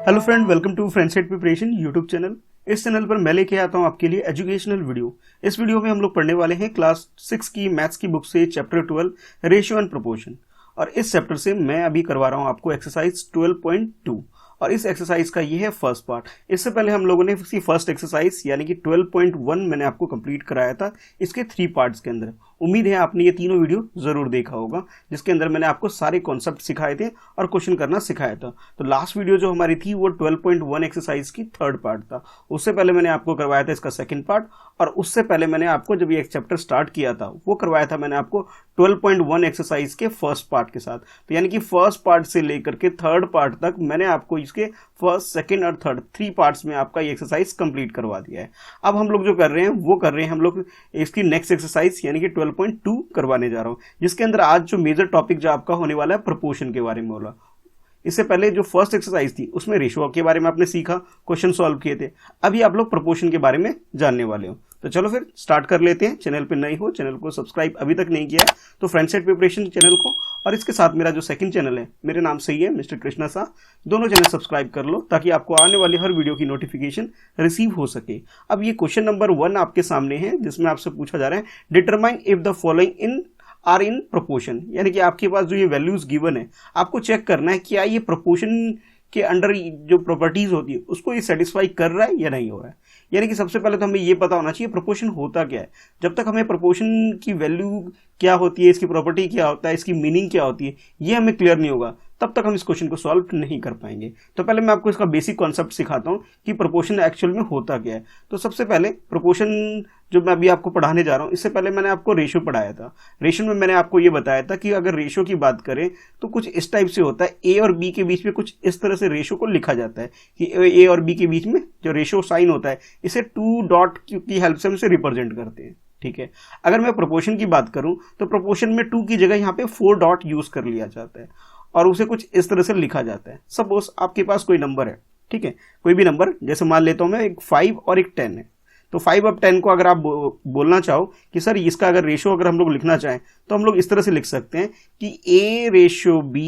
Hello friend, welcome to फ्रेंडसेट preparation YouTube channel. इस channel पर मैं लेके आता हूँ आपके लिए एजुकेशनल वीडियो। इस वीडियो में हम लोग पढ़ने वाले हैं क्लास 6 की मैथ्स की बुक से चैप्टर 12 रेशियो एंड प्रोपोर्शन। और इस चैप्टर से मैं अभी करवा रहा हूँ आपको एक्सरसाइज 12.2 और इस एक्सरसाइज का ये है फर्स्ट पार्ट। इससे पहले हम लोगों ने इसकी फर्स्ट एक्सरसाइज यानी कि 12.1 मैंने आपको कंप्लीट कराया था इसके 3 पार्ट्स के अंदर। उम्मीद है आपने ये तीनों वीडियो जरूर देखा होगा जिसके अंदर मैंने आपको सारे कॉन्सेप्ट सिखाए थे और क्वेश्चन करना सिखाया था। तो लास्ट वीडियो जो हमारी थी वो 12.1 एक्सरसाइज की थर्ड पार्ट था। उससे पहले मैंने आपको करवाया था इसका सेकंड पार्ट, और उससे पहले मैंने आपको जब ये चैप्टर स्टार्ट किया था वो करवाया था मैंने आपको 12.1 एक्सरसाइज के फर्स्ट पार्ट के साथ। तो यानी कि फर्स्ट पार्ट से लेकर के थर्ड पार्ट तक मैंने आपको इसके फर्स्ट, सेकंड और थर्ड 3 पार्ट्स में आपका ये एक्सरसाइज कंप्लीट करवा दिया है। अब हम लोग जो कर रहे हैं वो कर रहे हैं हम लोग इसकी नेक्स्ट एक्सरसाइज यानी कि 12.2 करवाने जा रहा हूं, जिसके अंदर आज जो मेजर टॉपिक जो आपका होने वाला है प्रोपोर्शन के बारे में होगा। इससे पहले जो फर्स्ट एक्सरसाइज थी उसमें रेशियो के बारे में आपने सीखा, क्वेश्चन सॉल्व किए थे। अभी आप लोग प्रोपोर्शन के बारे में जानने वाले हो। तो चलो फिर स्टार्ट कर लेते हैं। चैनल पे नए हो, चैनल को सब्सक्राइब अभी तक नहीं किया है तो फ्रेंडसेट प्रिपरेशन चैनल को, और इसके साथ मेरा जो सेकंड चैनल है मेरे नाम से ही है मिस्टर कृष्णा शाह, दोनों चैनल सब्सक्राइब कर लो ताकि आपको आने वाली हर वीडियो की नोटिफिकेशन रिसीव हो सके। अब ये क्वेश्चन नंबर 1 आपके सामने है जिसमें आपसे पूछा जा रहा है determine if the following are in proportion. यानी कि आपके पास जो ये वैल्यूज गिवन है आपको चेक करना है क्या ये प्रोपोर्शन के अंडर जो प्रॉपर्टीज होती है उसको ये सेटिस्फाई कर रहा है या नहीं हो रहा है। यानी कि सबसे पहले तो हमें ये पता होना चाहिए प्रोपोर्शन होता क्या है। जब तक हमें प्रोपोर्शन की वैल्यू क्या होती है, इसकी प्रॉपर्टी क्या होता है, इसकी मीनिंग क्या होती है, ये हमें क्लियर नहीं होगा तब तक हम इस क्वेश्चन को सॉल्व नहीं कर पाएंगे। तो पहले मैं आपको इसका बेसिक कॉन्सेप्ट सिखाता हूँ कि प्रोपोर्शन एक्चुअल में होता क्या है। तो सबसे पहले प्रोपोर्शन जो मैं अभी आपको पढ़ाने जा रहा हूँ, इससे पहले मैंने आपको रेशियो पढ़ाया था। रेशियो में मैंने आपको ये बताया था कि अगर रेशियो की बात करें तो कुछ इस टाइप से होता है, ए और बी के बीच में कुछ इस तरह से रेशियो को लिखा जाता है कि ए और बी के बीच में जो रेशियो साइन होता है इसे 2 डॉट की हेल्प से हम इसे रिप्रेजेंट करते हैं। ठीक है, अगर मैं प्रोपोर्शन की बात करूं तो प्रोपोर्शन में 2 की जगह यहाँ पे 4 डॉट यूज कर लिया जाता है और उसे कुछ इस तरह से लिखा जाता है। सपोज आपके पास कोई नंबर है, ठीक है, कोई भी नंबर, जैसे मान लेता हूं मैं एक 5 और एक 10 है। तो 5 और 10 को अगर आप बोलना चाहो कि सर इसका अगर रेशियो अगर हम लोग लिखना चाहें तो हम लोग इस तरह से लिख सकते हैं कि a ratio b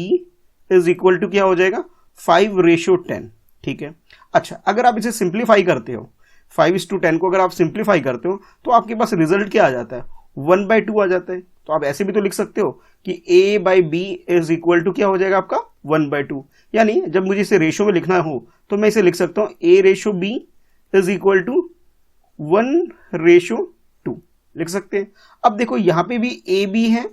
is equal to क्या हो जाएगा 5 रेशियो 10। ठीक है, अच्छा अगर आप इसे सिंप्लीफाई करते हो 5:10 को अगर आप सिंप्लीफाई करते हो तो आपके पास रिजल्ट क्या आ जाता है 1/2 आ जाता है। तो आप ऐसे भी तो लिख सकते हो कि a/b इज इक्वल टू क्या हो जाएगा आपका 1/2। यानी जब मुझे इसे रेशियो में लिखना हो तो मैं इसे लिख सकता हूं a ratio b is equal to 1/2 लिख सकते हैं। अब देखो यहां पे भी ए बी है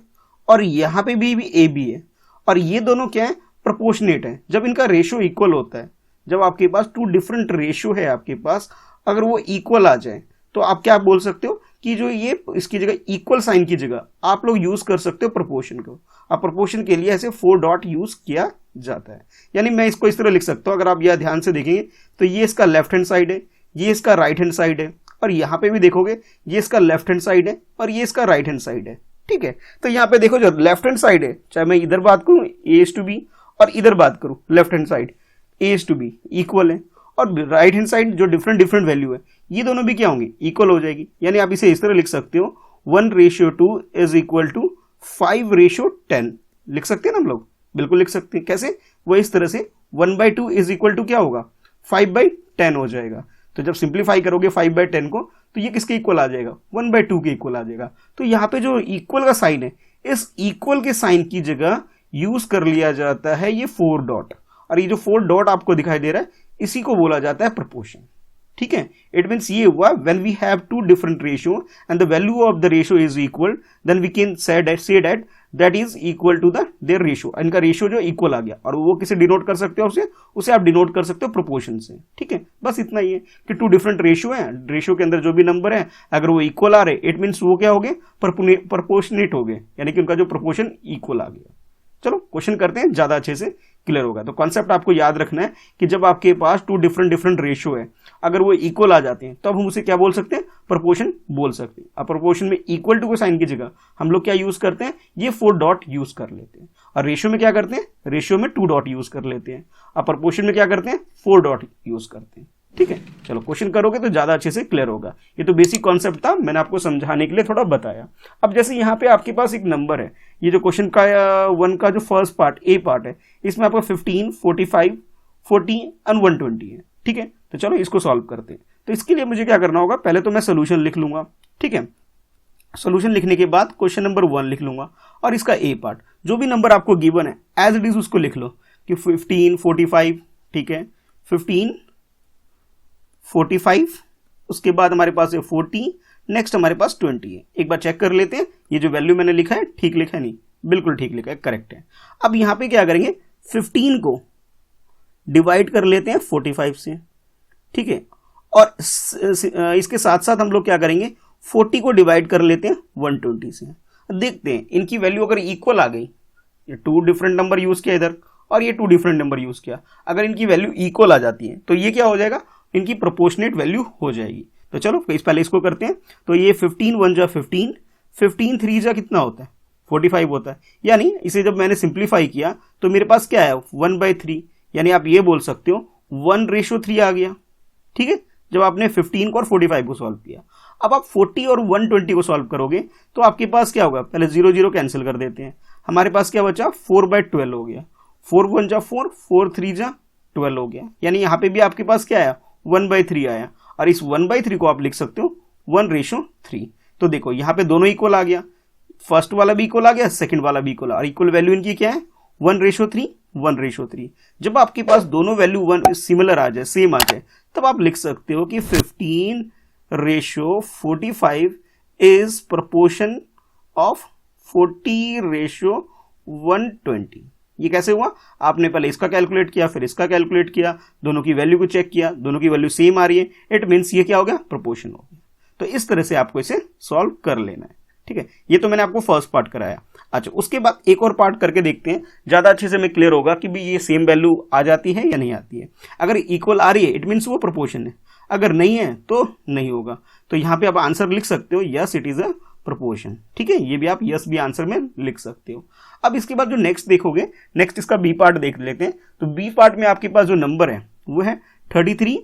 और यहां पे भी ए बी है और ये दोनों क्या है प्रोपोर्शनेट है। जब इनका रेशियो इक्वल होता है, जब आपके पास 2 डिफरेंट रेशियो है आपके पास, अगर वो इक्वल आ जाए तो आप क्या बोल सकते हो कि जो ये इसकी जगह इक्वल साइन की जगह आप लोग यूज कर सकते हो प्रोपोर्शन को। अब प्रोपोर्शन के लिए ऐसे 4 डॉट यूज किया जाता है। यानी मैं इसको इस तरह लिख सकता हूं, अगर आप यह ध्यान से देखेंगे तो ये इसका लेफ्ट हैंड साइड है, ये इसका राइट हैंड साइड है, और यहां पे भी देखोगे ये इसका लेफ्ट हैंड साइड है और ये इसका राइट हैंड साइड है। ठीक है, तो यहां पे देखो जो लेफ्ट हैंड साइड है, चाहे मैं इधर बात करूं a/b और इधर बात करूं left hand side a/b equal है, और राइट हैंड साइड जो डिफरेंट वैल्यू है ये दोनों भी क्या होंगी इक्वल हो जाएगी। यानी आप इसे इस तरह लिख सकते हो 1/2 इज इक्वल टू 5/10 लिख सकते हैं ना हम लोग, बिल्कुल लिख सकते हैं। कैसे? वो इस तरह से 1/2 इज इक्वल टू क्या होगा 5/10 हो जाएगा। तो जब सिंप्लीफाई करोगे 5/10 को तो ये किसके इक्वल आ जाएगा 1/2 के इक्वल आ जाएगा। तो यहाँ पे जो इक्वल का साइन है, इस इक्वल के साइन की जगह यूज कर लिया जाता है ये 4 डॉट, और ये जो 4 डॉट आपको दिखाई दे रहा है इसी को बोला जाता है प्रोपोर्शन। ठीक है, इट मीन्स ये हुआ when we have 2 different ratio and the value of the ratio is equal then we can say that that is equal to the their ratio. इनका रेशियो जो इक्वल आ गया, और वो किसे डिनोट कर सकते हो उसे आप डिनोट कर सकते हो प्रोपोर्शन से। ठीक है, बस इतना ही है कि 2 डिफरेंट रेशियो है, रेशियो के अंदर जो भी नंबर है अगर वो इक्वल आ रहे इट मीन्स वो क्या हो गए प्रोपोर्शनेट हो गए, यानी कि उनका जो प्रोपोर्शन इक्वल आ गया। चलो क्वेश्चन करते हैं, ज्यादा अच्छे से क्लियर होगा। तो कॉन्सेप्ट आपको याद रखना है कि जब आपके पास 2 डिफरेंट रेशियो है, अगर वो इक्वल आ जाते हैं तो अब हम उसे क्या बोल सकते हैं प्रोपोर्शन बोल सकते हैं। अब प्रोपोर्शन में इक्वल टू के साइन की जगह हम लोग क्या यूज करते हैं ये 4 डॉट यूज कर लेते हैं, और रेशियो में क्या करते हैं रेशियो में 2 डॉट यूज कर लेते हैं। अब प्रोपोर्शन में क्या करते हैं 4 डॉट यूज करते हैं। ठीक है, चलो क्वेश्चन करोगे तो ज्यादा अच्छे से क्लियर होगा। ये तो बेसिक कॉन्सेप्ट था, मैंने आपको समझाने के लिए थोड़ा बताया। अब जैसे यहाँ पे आपके पास एक नंबर है, ये जो क्वेश्चन का 1 का जो फर्स्ट पार्ट ए पार्ट है, इसमें आपका 15, 45 40 एंड 120 है। ठीक है, तो चलो इसको सॉल्व करते हैं। तो इसके लिए मुझे क्या करना होगा, पहले तो मैं सोल्यूशन लिख लूंगा। ठीक है, सोल्यूशन लिखने के बाद क्वेश्चन नंबर 1 लिख लूंगा और इसका ए पार्ट, जो भी नंबर आपको गिवन है एज इट इज उसको लिख लो कि 15 45। ठीक है, 15 45, उसके बाद हमारे पास है 40, नेक्स्ट हमारे पास 20 है। एक बार चेक कर लेते हैं ये जो वैल्यू मैंने लिखा है ठीक लिखा है, नहीं बिल्कुल ठीक लिखा है, करेक्ट है। अब यहां पे क्या करेंगे, 15 को डिवाइड कर लेते हैं 45 से। ठीक है, और इसके साथ साथ हम लोग क्या करेंगे, 40 को डिवाइड कर लेते हैं 120 से। देखते हैं इनकी वैल्यू अगर इक्वल आ गई, ये 2 डिफरेंट नंबर यूज किया इधर और ये 2 डिफरेंट नंबर यूज किया, अगर इनकी वैल्यू इक्वल आ जाती है तो ये क्या हो जाएगा, इनकी प्रोपोर्शनेट वैल्यू हो जाएगी। तो चलो पहले इसको करते हैं। तो ये 15 1 जा 15, 15 3 जा कितना होता है, 45 होता है। यानी इसे जब मैंने सिंप्लीफाई किया तो मेरे पास क्या है, 1/3, यानी आप ये बोल सकते हो 1:3 आ गया। ठीक है, जब आपने 15 को और 45 को सॉल्व किया। अब आप 40 और 120 को सॉल्व करोगे तो आपके पास क्या होगा, पहले 0 0 कैंसिल कर देते हैं, हमारे पास क्या बचा, 4/12 हो गया। 4 1 जा 4, 4 3 जा 12 हो गया। यानी यहाँ पे भी आपके पास क्या आया, 1/3 आया, और इस 1/3 को आप लिख सकते हो 1:3। तो देखो यहाँ पे दोनों इक्वल आ गया, फर्स्ट वाला भी इक्वल आ गया, सेकंड वाला भी इक्वल, और इक्वल वैल्यू इनकी क्या है, 1:3 1:3। जब आपके पास दोनों वैल्यू 1 सिमिलर आ जाए, सेम आ जाए, तब आप लिख सकते हो कि 15:45 इज प्रोपोर्शन ऑफ 40:120। ये कैसे हुआ, आपने पहले इसका कैलकुलेट किया फिर इसका कैलकुलेट किया, दोनों की वैल्यू को चेक किया, दोनों की वैल्यू सेम आ रही है, इट मीन्स ये क्या हो गया, प्रोपोर्शन हो गया। तो इस तरह से आपको इसे सॉल्व कर लेना है। ठीक है, ये तो मैंने आपको फर्स्ट पार्ट कराया। अच्छा, उसके बाद एक और पार्ट करके देखते हैं, ज्यादा अच्छे से मैं क्लियर होगा कि भी ये सेम वैल्यू आ जाती है या नहीं आती है। अगर इक्वल आ रही है इट मीन्स वो प्रोपोर्शन है, अगर नहीं है तो नहीं होगा। तो यहाँ पे आप आंसर लिख सकते हो, yes it is a proportion. ठीक है, ये भी आप यस भी आंसर में लिख सकते हो। अब इसके बाद जो नेक्स्ट देखोगे, नेक्स्ट इसका बी पार्ट देख लेते हैं। तो बी पार्ट में आपके पास जो नंबर है वो है 33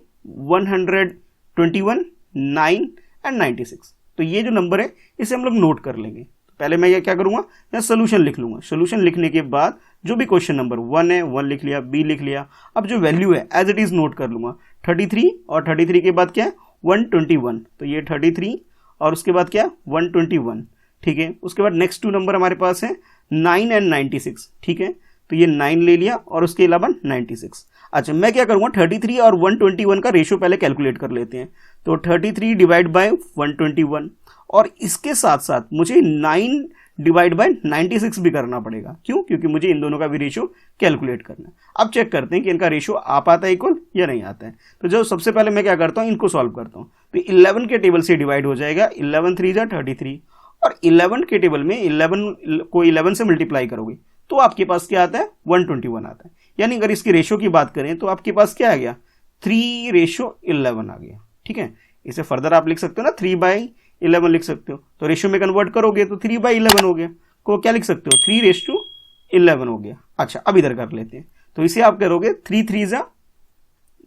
121 9 एंड 96। तो ये जो नंबर है इसे हम लोग नोट कर लेंगे। तो पहले मैं ये क्या करूंगा, मैं सोल्यूशन लिख लूंगा। सोल्यूशन लिखने के बाद जो भी क्वेश्चन नंबर 1 है 1 लिख लिया, बी लिख लिया। अब जो वैल्यू है एज इट इज नोट कर लूंगा, 33 और 33 के बाद क्या है 121। तो ये 33 और उसके बाद क्या 121। ठीक है, उसके बाद नेक्स्ट 2 नंबर हमारे पास है 9 एंड 96। ठीक है, तो ये 9 ले लिया और उसके अलावा 96। अच्छा, मैं क्या करूंगा, 33 और 121 का रेशियो पहले कैलकुलेट कर लेते हैं। तो 33 डिवाइड बाय 121 और इसके साथ साथ मुझे 9 डिवाइड बाय 96 भी करना पड़ेगा। क्यों, क्योंकि मुझे इन दोनों का भी रेशियो कैलकुलेट करना है। अब चेक करते हैं कि इनका रेशियो आ पाता है इक्वल या नहीं आता है। तो जो सबसे पहले मैं क्या करता हूँ, इनको सॉल्व करता हूँ। तो 11 के टेबल से डिवाइड हो जाएगा, 11 3 जा 33, और 11 के टेबल में 11 को 11 से मल्टीप्लाई करोगे तो आपके पास क्या आता है 121 आता है। यानी अगर इसकी रेशियो की बात करें तो आपके पास क्या आ गया 3:11 आ गया। ठीक है, इसे फर्दर आप लिख सकते हो ना, 3/11 लिख सकते हो। तो रेशियो में कन्वर्ट करोगे तो 3/11 हो गया, को क्या लिख सकते हो 3:11 हो गया। अच्छा, अब इधर कर लेते हैं। तो इसे आप करोगे 3 3 जा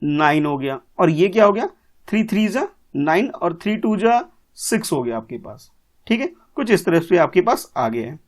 9 हो गया, और ये क्या हो गया 3 3 जा 9 और 3 2 जा 6 हो गया आपके पास। ठीक है, कुछ इस तरह से आपके पास आ गया है।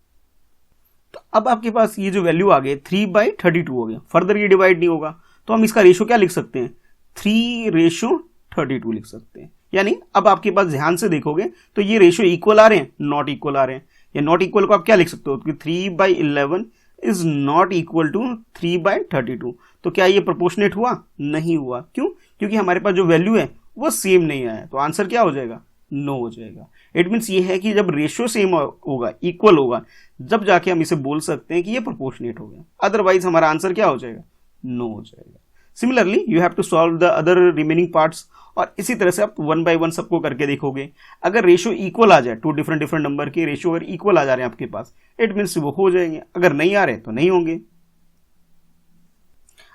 तो अब आपके पास ये जो वैल्यू आ गई 3/32 हो गया। फर्दर ये डिवाइड नहीं होगा तो हम इसका रेशियो क्या लिख सकते हैं 3:32 लिख सकते हैं। यानी अब आपके पास ध्यान से देखोगे तो ये रेशियो इक्वल आ रहे हैं, नॉट इक्वल आ रहे हैं। या नॉट इक्वल को आप क्या लिख सकते हो कि 3/11 इज नॉट इक्वल टू 3/32। तो क्या ये प्रोपोर्शनेट हुआ, नहीं हुआ। क्यों, क्योंकि हमारे पास जो वैल्यू है वो सेम नहीं आया। तो आंसर क्या हो जाएगा, नो हो जाएगा। इट मीन्स ये है कि जब रेशियो सेम होगा, इक्वल होगा, जब जाके हम इसे बोल सकते हैं कि ये प्रोपोर्शनेट हो गया। अदरवाइज हमारा आंसर क्या हो जाएगा, नो हो जाएगा। Similarly you have to solve the other remaining parts, और इसी तरह से आप 1 by 1 सबको करके देखोगे। अगर रेशियो इक्वल आ जाए, 2 डिफरेंट नंबर के रेशियो अगर इक्वल आ जा रहे हैं आपके पास, इट मीन्स वो हो जाएंगे। अगर नहीं आ रहे तो नहीं होंगे।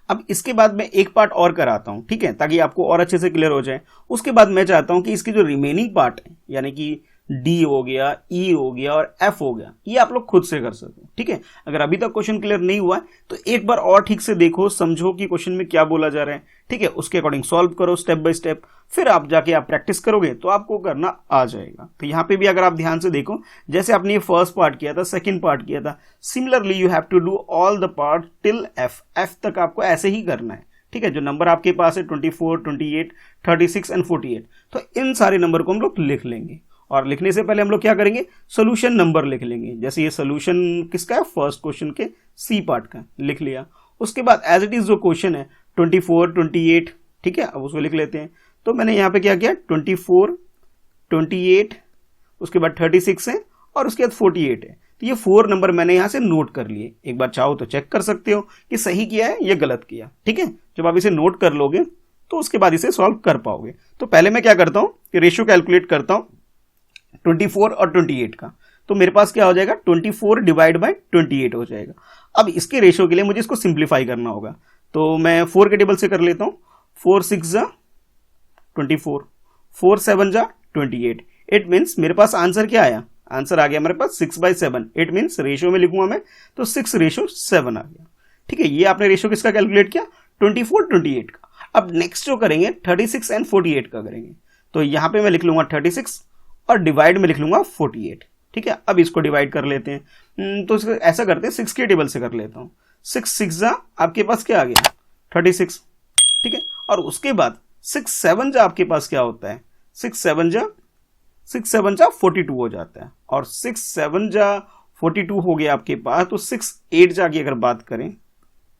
अब इसके बाद मैं एक पार्ट और कराता हूं, ठीक है, ताकि आपको और अच्छे से क्लियर हो जाए। उसके बाद मैं चाहता हूं कि इसकी जो रिमेनिंग पार्ट है, यानी कि डी हो गया, ई हो गया और एफ हो गया, ये आप लोग खुद से कर सको। ठीक है, अगर अभी तक क्वेश्चन क्लियर नहीं हुआ है तो एक बार और ठीक से देखो, समझो कि क्वेश्चन में क्या बोला जा रहा है। ठीक है, उसके अकॉर्डिंग सॉल्व करो स्टेप बाय स्टेप, फिर आप जाके आप प्रैक्टिस करोगे तो आपको करना आ जाएगा। तो यहाँ पे भी अगर आप ध्यान से देखो, जैसे आपने ये फर्स्ट पार्ट किया था, सेकंड पार्ट किया था, similarly you have to do all the part till F. F तक आपको ऐसे ही करना है। ठीक है, जो नंबर आपके पास है 24, 28, 36 एंड 48, तो इन सारे नंबर को हम लोग लिख लेंगे। और लिखने से पहले हम लोग क्या करेंगे, सोल्यूशन नंबर लिख लेंगे। जैसे ये सोल्यूशन किसका है, फर्स्ट क्वेश्चन के सी पार्ट का, लिख लिया। उसके बाद एज इट इज जो क्वेश्चन है 24, 28, ठीक है, अब उसको लिख लेते हैं। तो मैंने यहाँ पे क्या किया, 24, 28, उसके बाद 36 है और उसके बाद 48 है। तो ये 4 नंबर मैंने यहाँ से नोट कर लिए। एक बार चाहो तो चेक कर सकते हो कि सही किया है या गलत किया, ठीक है। जब आप इसे नोट कर लोगे तो उसके बाद इसे सॉल्व कर पाओगे। तो पहले मैं क्या करता हूँ कि रेशियो कैलकुलेट करता हूँ 24 और 28 का। तो मेरे पास क्या हो जाएगा, 24 डिवाइड बाय 28 हो जाएगा। अब इसके रेशियो के लिए मुझे इसको सिंप्लीफाई करना होगा। तो मैं 4 के टेबल से कर लेता हूँ। 4 6 जा 24, 4 7 जा 28। इट मीन्स मेरे पास आंसर क्या आया, आंसर आ गया मेरे पास 6/7। इट मीन्स रेशियो में लिखूंगा मैं तो 6:7 आ गया। ठीक है, ये आपने रेशियो किसका कैलकुलेट किया, 24, 28 का। अब नेक्स्ट जो करेंगे 36 एंड 48 का करेंगे। तो यहां पे मैं लिख लूंगा 36 और डिवाइड में लिख लूंगा 48। ठीक है, अब इसको डिवाइड कर लेते हैं। तो ऐसा करते हैं 6 के टेबल से कर लेता हूं। 6 6 जा आपके पास क्या आ गया, 36। ठीक है, और उसके बाद 6 7 जा आपके पास क्या होता है, 6 7 जा 42 हो जाता है। और 6 7 जा 42 हो गया आपके पास। तो 6 8 जा की अगर बात करें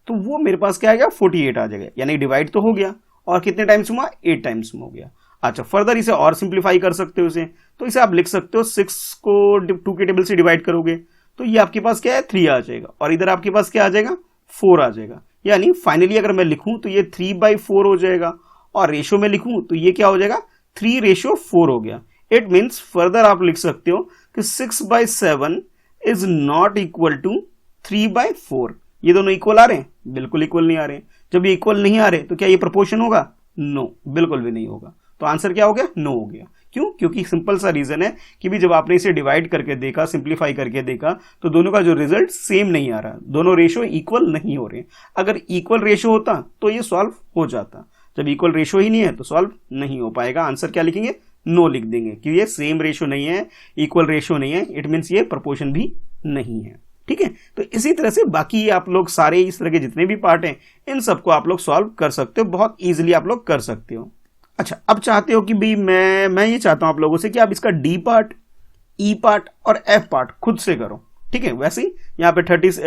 तो वो मेरे पास क्या आएगा, 48 आ जाएगा। यानी डिवाइड तो हो गया और कितने टाइम्स हुआ, 8 टाइम्स हो गया। अच्छा, फर्दर इसे और सिंप्लीफाई कर सकते हो इसे। तो इसे आप लिख सकते हो 6 को 2 के टेबल से डिवाइड करोगे तो ये आपके पास क्या है, 3 आ जाएगा। और इधर आपके पास क्या आ जाएगा, 4 आ जाएगा। यानी फाइनली अगर मैं लिखूं तो ये 3/4 हो जाएगा। और रेशियो में लिखूं तो ये क्या हो जाएगा, 3:4 हो गया। इट मीन्स फर्दर आप लिख सकते हो कि 6/7 इज नॉट इक्वल टू 3/4। ये दोनों इक्वल आ रहे हैं, बिल्कुल इक्वल नहीं आ रहे। जब ये इक्वल नहीं आ रहे तो क्या ये प्रोपोर्शन होगा, नो, बिल्कुल भी नहीं होगा। तो आंसर क्या हो गया, नो हो गया। क्यों, क्योंकि सिंपल सा रीजन है कि भी जब आपने इसे डिवाइड करके देखा, सिंप्लीफाई करके देखा, तो दोनों का जो रिजल्ट सेम नहीं आ रहा, दोनों रेशियो इक्वल नहीं हो रहे। अगर इक्वल रेशियो होता तो ये सॉल्व हो जाता। जब इक्वल रेशियो ही नहीं है तो सॉल्व नहीं हो पाएगा। आंसर क्या लिखेंगे, नो लिख देंगे, क्योंकि ये सेम रेशियो नहीं है, इक्वल रेशियो नहीं है। इट मीन्स ये प्रोपोर्शन भी नहीं है। ठीक है, तो इसी तरह से बाकी आप लोग सारे इस तरह के जितने भी पार्ट हैं इन सबको आप लोग सॉल्व कर सकते हो, बहुत इजीली आप लोग कर सकते हो। अच्छा, अब चाहते हो कि भाई मैं ये चाहता हूं आप लोगों से कि आप इसका डी पार्ट, ई पार्ट और एफ पार्ट खुद से करो। ठीक है, वैसे ही यहाँ पे 32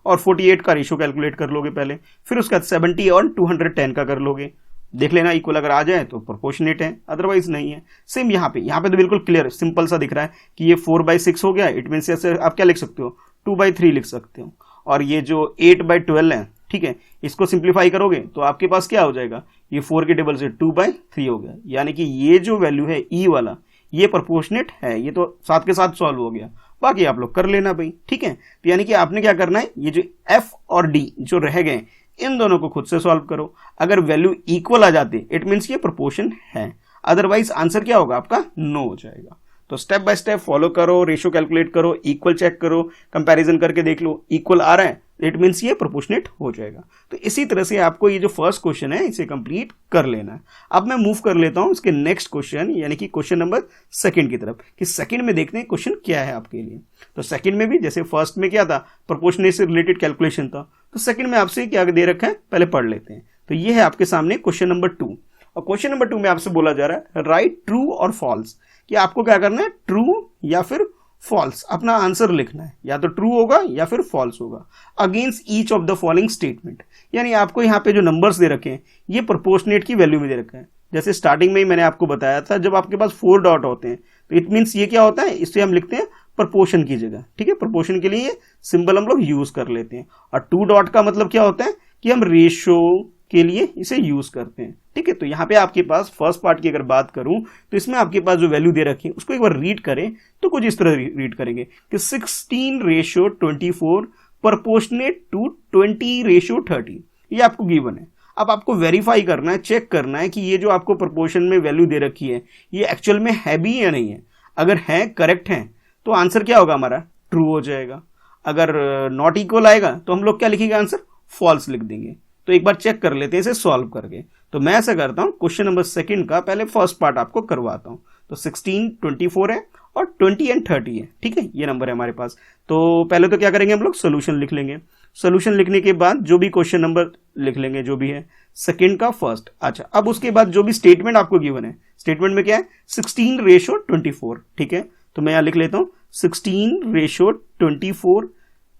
और 48 का रेशियो कैलकुलेट कर लोगे पहले, फिर उसके बाद 70 और 210 का कर लोगे। देख लेना इक्वल अगर आ जाए तो प्रोपोर्शनेट है, अदरवाइज नहीं है। सेम यहाँ पे तो बिल्कुल क्लियर सिंपल सा दिख रहा है कि ये 4/6 हो गया। इट मीन्स ऐसे आप क्या लिख सकते हो, 2/3 लिख सकते हो। और ये जो 8/12 है, ठीक है, इसको सिंप्लीफाई करोगे तो आपके पास क्या हो जाएगा, ये 4 के टेबल से 2/3 हो गया। यानी कि ये जो वैल्यू है ई वाला, ये प्रोपोर्शनेट है। ये तो साथ के साथ सॉल्व हो गया, बाकी आप लोग कर लेना भाई। ठीक है, तो यानी कि आपने क्या करना है, ये जो एफ और डी जो रह गए इन दोनों को खुद से सॉल्व करो। अगर वैल्यू इक्वल आ जाती इट मीन्स ये प्रोपोर्शन है, अदरवाइज आंसर क्या होगा आपका, नो हो जाएगा। तो स्टेप बाय स्टेप फॉलो करो, रेशियो कैलकुलेट करो, इक्वल चेक करो, कंपैरिजन करके देख लो, इक्वल आ रहा है इट मीन्स ये प्रोपोर्शनेट हो जाएगा। तो इसी तरह से आपको ये जो फर्स्ट क्वेश्चन है इसे कंप्लीट कर लेना है। अब मैं मूव कर लेता हूं इसके नेक्स्ट क्वेश्चन, यानी कि क्वेश्चन नंबर 2 की तरफ, कि सेकंड में देखते हैं क्वेश्चन क्या है आपके लिए। तो सेकंड में भी जैसे फर्स्ट में क्या था, प्रोपोर्शनेट से रिलेटेड कैलकुलेशन था, तो सेकंड में आपसे क्या दे रखा है पहले पढ़ लेते हैं। तो ये है आपके सामने क्वेश्चन नंबर 2। और क्वेश्चन नंबर 2 में आपसे बोला जा रहा है राइट ट्रू और फॉल्स, कि आपको क्या करना है, ट्रू या फिर फॉल्स अपना आंसर लिखना है। या तो ट्रू होगा या फिर फॉल्स होगा against each of the following statement. यानी आपको यहाँ पे जो नंबर्स दे रखे हैं ये प्रोपोर्शनेट की वैल्यू में दे रखे हैं। जैसे स्टार्टिंग में ही मैंने आपको बताया था, जब आपके पास 4 डॉट होते हैं तो इट मीन्स ये क्या होता है, इससे हम लिखते हैं प्रोपोर्शन की जगह। ठीक है, प्रोपोर्शन के लिए ये सिंबल हम लोग यूज कर लेते हैं। और 2 डॉट का मतलब क्या होता है कि हम रेशियो के लिए इसे यूज करते हैं। ठीक है, तो यहाँ पे आपके पास फर्स्ट पार्ट की अगर बात करूं तो इसमें आपके पास जो वैल्यू दे रखी है उसको एक बार रीड करें तो कुछ इस तरह रीड करेंगे कि 16:24 प्रोपोर्शनेट टू 20:30। ये आपको गिवन है। अब आपको वेरीफाई करना है, चेक करना है कि ये जो आपको प्रोपोर्शन में वैल्यू दे रखी है ये एक्चुअल में है भी या नहीं है। अगर है, करेक्ट है, तो आंसर क्या होगा हमारा, ट्रू हो जाएगा। अगर नॉट इक्वल आएगा तो हम लोग क्या लिखेंगे, आंसर फॉल्स लिख देंगे। तो एक बार चेक कर लेते हैं इसे सॉल्व करके। तो मैं ऐसा करता हूं, क्वेश्चन नंबर 2 का पहले फर्स्ट पार्ट आपको करवाता हूं। तो 16:24 है और 20 एंड 30 है, ठीक है, ये नंबर है हमारे पास। तो पहले तो क्या करेंगे, हम लोग सोल्यूशन लिख लेंगे। सोल्यूशन लिखने के बाद जो भी क्वेश्चन नंबर लिख लेंगे, जो भी है, सेकंड का फर्स्ट। अच्छा, अब उसके बाद जो भी स्टेटमेंट आपको गिवन है, स्टेटमेंट में क्या है, 16:24, ठीक है। तो मैं यहां लिख लेता हूं 16:24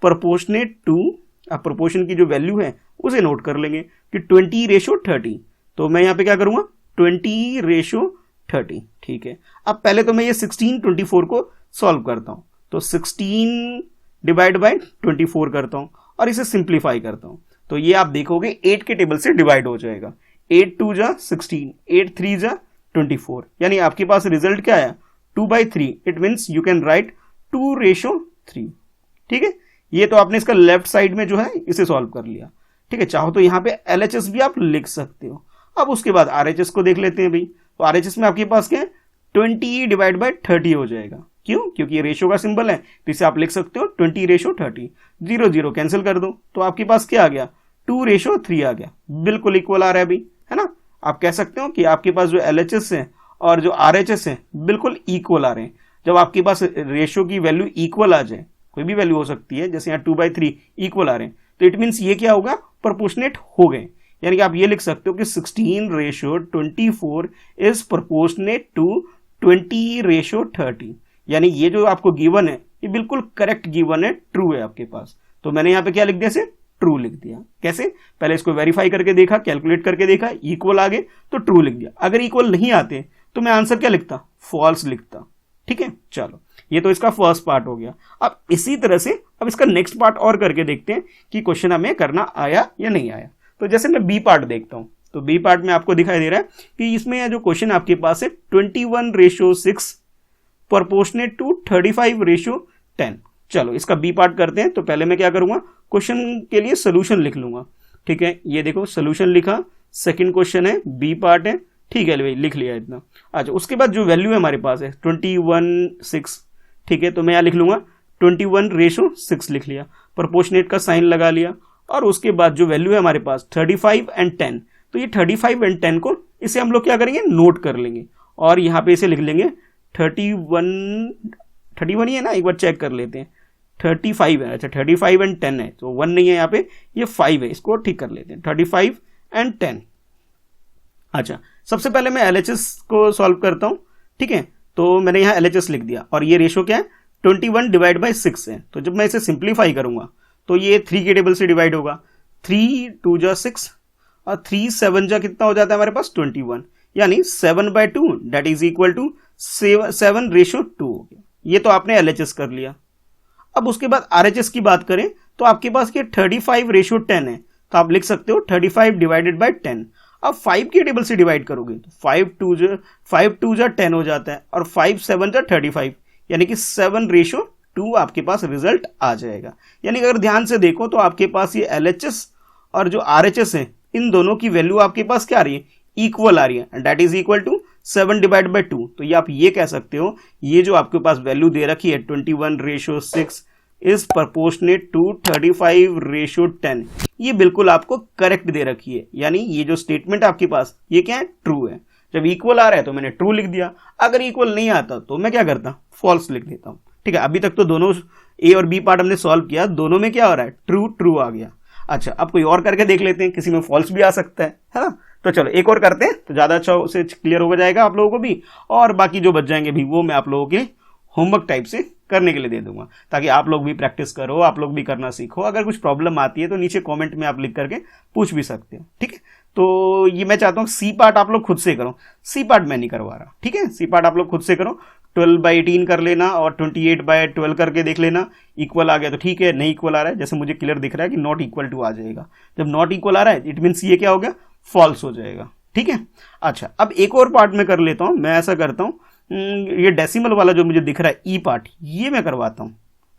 प्रोपोर्शनेट टू, अब प्रोपोर्शन की जो वैल्यू है उसे नोट कर लेंगे कि 20:30। तो मैं यहां पे क्या करूंगा, 20:30, ठीक है। अब पहले तो मैं ये 16:24 को सॉल्व करता हूं, तो 16 डिवाइड बाय 24 करता हूं और इसे सिंप्लीफाई करता हूं। तो ये आप देखोगे 8 के टेबल से डिवाइड हो जाएगा। 8 2 जा 16, 8 3 जा 24, यानी आपके पास रिजल्ट क्या आया, 2/3। It means you can write 2:3, ठीक है। ये तो आपने इसका लेफ्ट साइड में जो है इसे सॉल्व कर लिया, ठीक है। चाहो तो यहां पे LHS भी आप लिख सकते हो। अब उसके बाद RHS को देख लेते हैं भाई। तो RHS में आपके पास क्या है, 20 डिवाइड बाय 30 हो जाएगा। क्यों, क्योंकि ये रेशियो का सिंबल है, तो इसे आप लिख सकते हो 20:30। 0 0 कैंसिल कर दो, तो आपके पास क्या आ गया, 2:3 आ गया। बिल्कुल इक्वल आ रहा है भाई, है ना। आप कह सकते हो कि आपके पास जो LHS है और जो RHS है बिल्कुल इक्वल आ रहे हैं। जब आपके पास रेशियो की वैल्यू इक्वल आ जाए, कोई भी वैल्यू हो सकती है, जैसे यहाँ 2/3 इक्वल आ रहे हैं, तो इट मीन्स ये क्या होगा, प्रोपोर्शनेट हो गए। यानी कि आप ये लिख सकते हो कि 16:24 इज प्रोपोर्शनेट टू 20:30। यानी ये जो आपको गिवन है ये बिल्कुल करेक्ट गिवन है, ट्रू है आपके पास। तो मैंने यहाँ पे क्या लिख दिया, इसे ट्रू लिख दिया। कैसे, पहले इसको वेरीफाई करके देखा, कैलकुलेट करके देखा, इक्वल आ गए तो ट्रू लिख दिया। अगर इक्वल नहीं आते तो मैं आंसर क्या लिखता, फॉल्स लिखता, ठीक है। चलो, ये तो इसका फर्स्ट पार्ट हो गया। अब इसी तरह से अब इसका नेक्स्ट पार्ट और करके देखते हैं कि क्वेश्चन हमें करना आया या नहीं आया। तो जैसे मैं बी पार्ट देखता हूं, तो बी पार्ट में आपको दिखाई दे रहा है कि इसमें जो क्वेश्चन आपके पास है 21:6 प्रोपोर्शनेट टू 35:10। चलो इसका बी पार्ट करते हैं। तो पहले मैं क्या करूंगा, क्वेश्चन के लिए सोल्यूशन लिख लूंगा, ठीक है। ये देखो सोल्यूशन लिखा, सेकंड क्वेश्चन है, बी पार्ट है, ठीक है भाई, लिख लिया इतना। अच्छा, उसके बाद जो वैल्यू है हमारे पास है 21:6, ठीक है। तो मैं यहां लिख लूंगा 21:6 लिख लिया, प्रोपोर्शनेट का साइन लगा लिया, और उसके बाद जो वैल्यू है हमारे पास 35 एंड 10। तो ये 35 एंड 10 को इसे हम लोग क्या करेंगे, नोट कर लेंगे, और यहां पे इसे लिख लेंगे 31 ही है ना, एक बार चेक कर लेते हैं, 35 है। अच्छा, 35 एंड 10 है, तो 1 नहीं है यहाँ पे, ये 5 है, इसको ठीक कर लेते हैं, 35 एंड 10। अच्छा, सबसे पहले मैं LHS को सॉल्व करता हूं, ठीक है। तो मैंने यहाँ LHS लिख दिया, और ये रेशो क्या है, 21 डिवाइड बाई 6 है। तो जब मैं इसे सिंप्लीफाई करूंगा तो ये 3 के टेबल से डिवाइड होगा, 3 2 जा 6 और 3 7 जा कितना हो जाता है हमारे पास 21, यानी 7/2 दैट इज इक्वल टू 7:2 हो गया। ये तो आपने LHS कर लिया। अब उसके बाद RHS की बात करें तो आपके पास ये 35:10 है, तो आप लिख सकते हो 35 डिवाइडेड बाई 10। अब 5 के टेबल से डिवाइड करोगे तो 5 2 जा 10 हो जाता है, और 5 7 जा 35, यानी कि 7:2 आपके पास रिजल्ट आ जाएगा। यानी अगर ध्यान से देखो तो आपके पास ये LHS और जो RHS है, इन दोनों की वैल्यू आपके पास क्या आ रही है, इक्वल आ रही है, and that is equal to 7 divide by 2। तो ये आप ये कह सकते हो, ये जो आपके पास वैल्यू दे रखी है 21:6 इज प्रोपोर्शनेट टू 35:10, ये बिल्कुल आपको करेक्ट दे रखी है। यानी ये जो स्टेटमेंट आपके पास ये क्या है, ट्रू है। जब इक्वल आ रहा है तो मैंने ट्रू लिख दिया, अगर इक्वल नहीं आता तो मैं क्या करता, फॉल्स लिख देता हूं, ठीक है। अभी तक तो दोनों ए और बी पार्ट हमने सॉल्व किया, दोनों में क्या हो रहा है, ट्रू ट्रू आ गया। अच्छा, अब कोई और करके देख लेते हैं, किसी में फॉल्स भी आ सकता है ना। तो चलो एक और करते हैं, तो ज्यादा अच्छा से क्लियर हो जाएगा आप लोगों को भी, और बाकी जो बच जाएंगे भी वो मैं आप लोगों के होमवर्क टाइप से करने के लिए दे दूंगा, ताकि आप लोग भी प्रैक्टिस करो, आप लोग भी करना सीखो। अगर कुछ प्रॉब्लम आती है तो नीचे कमेंट में आप लिख करके पूछ भी सकते हो, ठीक है। तो ये मैं चाहता हूँ सी पार्ट आप लोग खुद से करो, सी पार्ट मैं नहीं करवा रहा, ठीक है। सी पार्ट आप लोग खुद से करो, 12/18 कर लेना और 28/12 करके देख लेना, इक्वल आ गया तो ठीक है, नहीं इक्वल आ रहा है, जैसे मुझे क्लियर दिख रहा है कि नॉट इक्वल टू आ जाएगा। जब नॉट इक्वल आ रहा है इट मीन्स ये क्या हो गया, फॉल्स हो जाएगा, ठीक है। अच्छा, अब एक और पार्ट में कर लेता हूं, मैं ऐसा करता हूं, ये डेसिमल वाला जो मुझे दिख रहा है ई पार्ट, ये मैं करवाता हूं,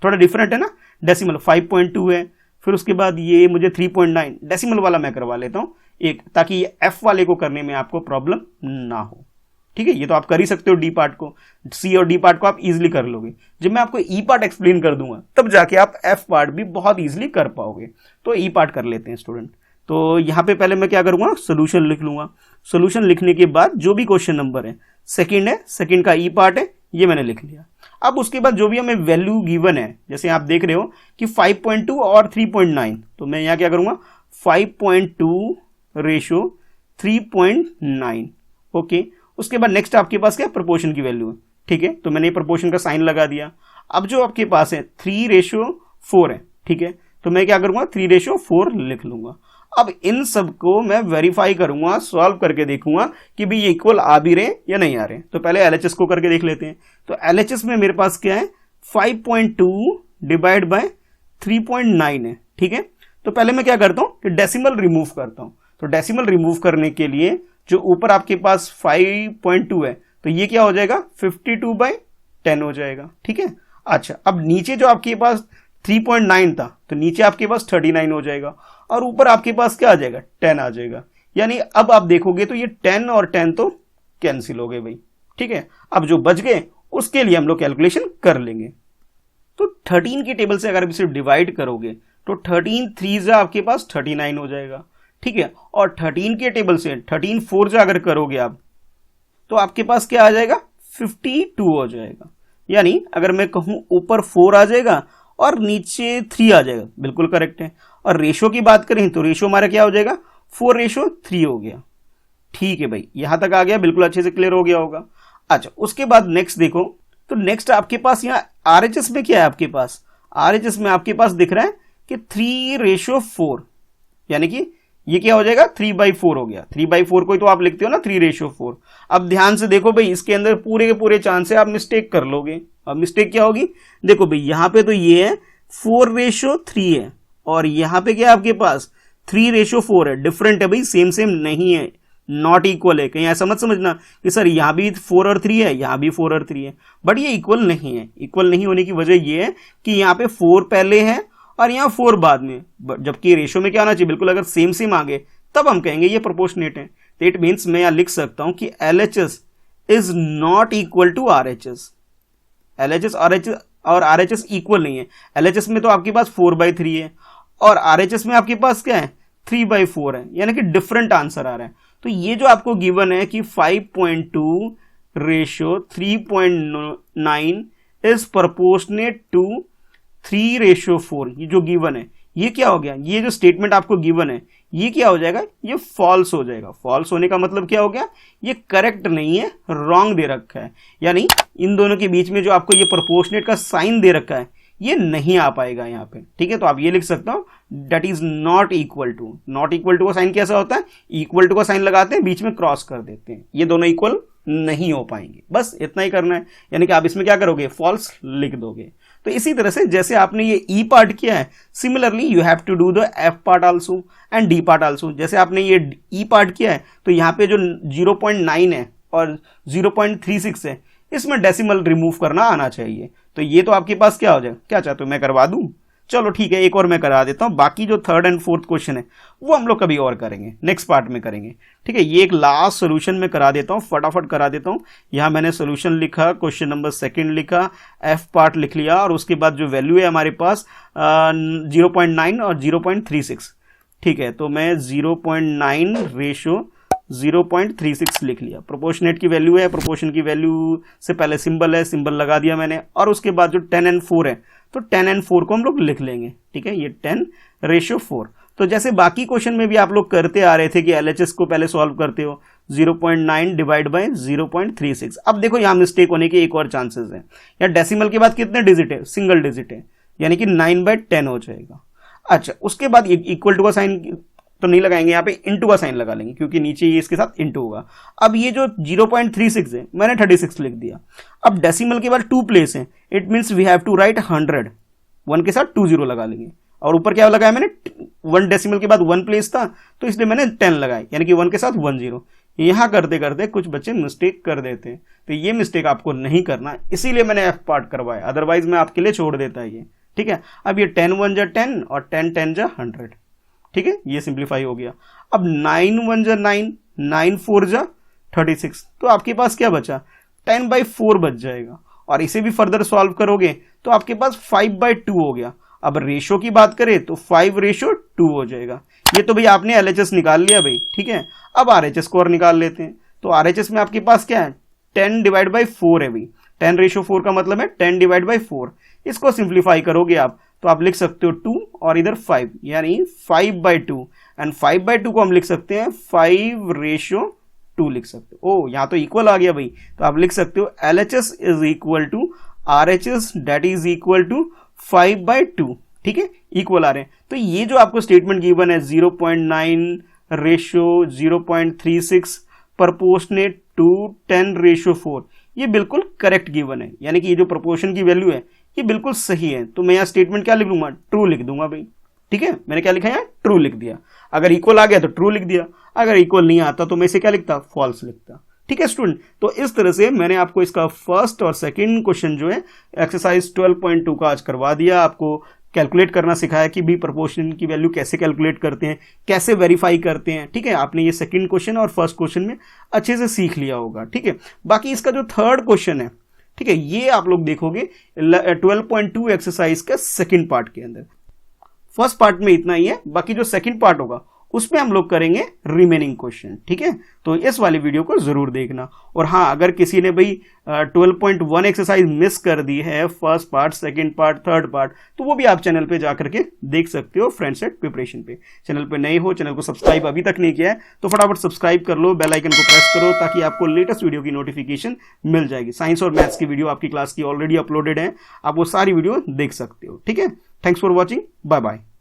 थोड़ा डिफरेंट है ना। डेसिमल 5.2 है, फिर उसके बाद ये मुझे 3.9 डेसिमल वाला मैं करवा लेता हूं एक, ताकि ये एफ वाले को करने में आपको प्रॉब्लम ना हो, ठीक है। ये तो आप कर ही सकते हो, डी पार्ट को, सी और डी पार्ट को आप इजीली कर लोगे। जब मैं आपको ई पार्ट एक्सप्लेन कर दूंगा तब जाके आप एफ पार्ट भी बहुत इजीली कर पाओगे। तो ई पार्ट कर लेते हैं स्टूडेंट। तो यहां पे पहले मैं क्या करूंगा, सोल्यूशन लिख लूंगा। सोल्यूशन लिखने के बाद जो भी क्वेश्चन नंबर है, सेकंड का ई पार्ट है, ये मैंने लिख लिया। अब उसके बाद जो भी हमें वैल्यू गिवन है, जैसे आप देख रहे हो कि 5.2 और 3.9, तो मैं यहाँ क्या करूँगा 5.2 रेशो 3.9। ओके, उसके बाद नेक्स्ट आपके पास क्या प्रोपोर्शन की वैल्यू है, ठीक है, तो मैंने प्रोपोर्शन का साइन लगा दिया। अब जो आपके पास है 3:4 है, ठीक है, तो मैं क्या करूँगा 3:4 लिख लूँगा। अब इन सब को मैं वेरीफाई करूंगा, सॉल्व करके देखूंगा कि भाई ये इक्वल आ भी रहे या नहीं आ रहे। तो पहले एलएचएस को करके देख लेते हैं। तो एलएचएस में मेरे पास क्या है 5.2 डिवाइड बाय 3.9 है, ठीक है। तो पहले मैं क्या करता हूं कि डेसिमल रिमूव करता हूं। तो डेसिमल रिमूव करने के लिए जो ऊपर आपके पास 5.2 है तो ये क्या हो जाएगा 52/10 हो जाएगा, ठीक है। अच्छा, अब नीचे जो आपके पास 3.9 था तो नीचे आपके पास 39 हो जाएगा और ऊपर आपके पास क्या आ जाएगा 10 आ जाएगा। यानी अब आप देखोगे तो ये 10 और 10 तो कैंसिल हो गए भाई, ठीक है। अब जो बच गए उसके लिए हम लोग कैलकुलेशन कर लेंगे। तो 13 की टेबल से अगर इसे डिवाइड करोगे तो 13 3 आपके पास 39 हो जाएगा, ठीक है। और 13 के टेबल से 13 4 अगर करोगे आप तो आपके पास क्या आ जाएगा 52 हो जाएगा। यानी अगर मैं कहूं ऊपर 4 आ जाएगा और नीचे 3 आ जाएगा, बिल्कुल करेक्ट है। और रेशो की बात करें तो रेशो हमारा क्या हो जाएगा 4:3 हो गया, ठीक है भाई, यहां तक आ गया, बिल्कुल अच्छे से क्लियर हो गया होगा। अच्छा, उसके बाद नेक्स्ट देखो, तो नेक्स्ट आपके पास यहाँ आरएचएस में क्या है, आपके पास आरएचएस में आपके पास दिख रहा है कि 3:4, यानी कि ये क्या हो जाएगा 3/4 हो गया। 3/4 को ही तो आप लिखते हो ना 3:4। अब ध्यान से देखो भाई, इसके अंदर पूरे के पूरे चांस है आप मिस्टेक कर लोगे। अब मिस्टेक क्या होगी, देखो भाई यहां पे तो ये है 4:3 है और यहां पे क्या है आपके पास 3:4 है, डिफरेंट है भाई, सेम सेम नहीं है, नॉट इक्वल है। कहीं ऐसा मत समझना कि सर यहां भी 4 और 3 है, यहां भी 4 और 3 है, बट ये इक्वल नहीं है। इक्वल नहीं होने की वजह ये है कि यहाँ पे 4 पहले है और यहाँ 4 बाद में, जबकि रेशो में क्या आना चाहिए, बिल्कुल अगर सेम सेम आगे तब हम कहेंगे ये प्रोपोर्शनेट है। तो इट मीन्स मैं यहाँ लिख सकता हूं कि LHS is not equal to RHS। LHS और RHS इक्वल नहीं है। LHS में तो आपके पास 4/3 है और RHS में आपके पास क्या है 3/4 है, यानी कि डिफरेंट आंसर आ रहा है। तो ये जो आपको गिवन है कि 5.2 रेशो 3.9 इज प्रोपोर्शनेट टू 3:4, ये जो गिवन है ये क्या हो गया, ये जो स्टेटमेंट आपको गिवन है ये क्या हो जाएगा, ये फॉल्स हो जाएगा। फॉल्स होने का मतलब क्या हो गया, ये करेक्ट नहीं है, रॉन्ग दे रखा है। यानी इन दोनों के बीच में जो आपको ये प्रोपोर्शनेट का साइन दे रखा है ये नहीं आ पाएगा यहाँ पे, ठीक है। तो आप ये लिख सकता हो that is not equal to. Not equal to का साइन कैसा होता है, इक्वल टू का साइन लगाते हैं, बीच में क्रॉस कर देते हैं, ये दोनों इक्वल नहीं हो पाएंगे। बस इतना ही करना है, यानी कि आप इसमें क्या करोगे फॉल्स लिख दोगे। तो इसी तरह से जैसे आपने ये ई पार्ट किया है, similarly you have to do the F part also and D part also. जैसे आपने ये ई पार्ट किया है तो यहाँ पे जो 0.9 है और 0.36 है इसमें डेसिमल रिमूव करना आना चाहिए। तो ये तो आपके पास क्या हो जाएगा, क्या चाहते हो मैं करवा दूं, चलो ठीक है एक और मैं करा देता हूं। बाकी जो 3rd और 4th क्वेश्चन है वो हम लोग कभी और करेंगे, नेक्स्ट पार्ट में करेंगे, ठीक है। ये एक लास्ट सोल्यूशन में करा देता हूं, फटाफट करा देता हूं। यहां मैंने सोल्यूशन लिखा, क्वेश्चन नंबर 2 लिखा, एफ पार्ट लिख लिया और उसके बाद जो वैल्यू है हमारे पास 0.9 और 0.36, ठीक है। तो मैं 0.9 रेशो 0.36 लिख लिया। प्रोपोर्शनेट की वैल्यू है, प्रोपोर्शन की वैल्यू से पहले सिंबल है, सिंबल लगा दिया मैंने। और उसके बाद जो 10 और 4 है तो 10 और 4 को हम लोग लिख लेंगे, ठीक है, ये 10:4। तो जैसे बाकी क्वेश्चन में भी आप लोग करते आ रहे थे कि LHS को पहले सॉल्व करते हो 0.9 डिवाइड बाय 0.36। अब देखो यहाँ मिस्टेक होने के एक और चांसेस है। या डेसिमल के बाद कितने डिजिट है, सिंगल डिजिट है, यानी कि 9/10 हो जाएगा। अच्छा, उसके बाद इक्वल टू का साइन तो नहीं लगाएंगे, यहाँ पे इंटू का साइन लगा लेंगे क्योंकि नीचे ये इसके साथ इंटू होगा। अब ये जो 0.36 है मैंने 36 लिख दिया। अब डेसिमल के बाद 2 प्लेस है, it means we have to write 100, 1 के साथ 2 0 लगा लेंगे। और ऊपर क्या लगाया मैंने 1 डेसिमल के बाद 1 प्लेस था तो इसलिए मैंने 10 लगाया, यानी कि 1 के साथ 1 0। यहाँ करते करते कुछ बच्चे मिस्टेक कर देते हैं, तो ये मिस्टेक आपको नहीं करना, इसीलिए मैंने एफ पार्ट करवाया, अदरवाइज मैं आपके लिए छोड़ देता ये, ठीक है। अब ये 10 1 जा 10 और 10 10 जा 100, ठीक है, ये सिंप्लीफाई हो गया। अब 9 1 जा 9, 9 4 जा 36, तो आपके पास क्या बचा 10/4 बच जाएगा। और इसे भी फर्दर सॉल्व करोगे तो आपके पास 5/2 हो गया। अब रेशो की बात करें तो 5:2 हो जाएगा। ये तो भाई आपने LHS निकाल लिया भाई, ठीक है। अब RHS को और निकाल लेते हैं। तो RHS में आपके पास क्या है 10 डिवाइड बाई 4 है भाई। 10:4 का मतलब है 10/4। इसको सिंप्लीफाई करोगे आप तो आप लिख सकते हो 2 और इधर 5, यानी 5/2। एंड 5/2 को हम लिख सकते हैं 5:2 लिख सकते हो। ओ यहाँ तो इक्वल आ गया भाई, तो आप लिख सकते हो LHS is equal to RHS that is equal to 5/2। ठीक है, इक्वल आ रहे हैं। तो ये जो आपको स्टेटमेंट गिवन है 0.9:0.36 प्रोपोर्शनेट टू 10:4, ये बिल्कुल करेक्ट गिवन है, यानी कि ये जो प्रोपोर्शन की वैल्यू है ये बिल्कुल सही है। तो मैं यहाँ स्टेटमेंट क्या लिख लूंगा, ट्रू लिख दूंगा भाई। ठीक है, मैंने क्या लिखा है, ट्रू लिख दिया। अगर इक्वल आ गया तो ट्रू लिख दिया, अगर इक्वल नहीं आता तो मैं इसे क्या लिखता, फॉल्स लिखता। ठीक है स्टूडेंट, तो इस तरह से मैंने आपको इसका फर्स्ट और सेकंड क्वेश्चन जो है एक्सरसाइज 12.2 का आज करवा दिया। आपको कैलकुलेट करना सिखाया कि भी प्रोपोर्शन की वैल्यू कैसे कैलकुलेट करते हैं, कैसे वेरीफाई करते हैं। ठीक है, आपने ये सेकंड क्वेश्चन और फर्स्ट क्वेश्चन में अच्छे से सीख लिया होगा। ठीक है, बाकी इसका जो थर्ड क्वेश्चन है, ठीक है, ये आप लोग देखोगे 12.2 एक्सरसाइज का सेकंड पार्ट के अंदर। फर्स्ट पार्ट में इतना ही है, बाकी जो सेकंड पार्ट होगा उसमें हम लोग करेंगे रिमेनिंग क्वेश्चन। ठीक है, तो इस वाली वीडियो को जरूर देखना। और हाँ, अगर किसी ने भाई 12.1 एक्सरसाइज मिस कर दी है, first part, second part, third part, तो वो भी आप चैनल पे जाकर के देख सकते हो, फ्रेंडसेट प्रिपरेशन पे। चैनल पे नए हो, चैनल को सब्सक्राइब अभी तक नहीं किया है तो फटाफट सब्सक्राइब कर लो, बेल आइकन को प्रेस करो ताकि आपको लेटेस्ट वीडियो की नोटिफिकेशन मिल जाएगी। साइंस और मैथ्स की वीडियो आपकी क्लास की ऑलरेडी अपलोडेड है, आप वो सारी वीडियो देख सकते हो। ठीक है, thanks for watching, bye bye.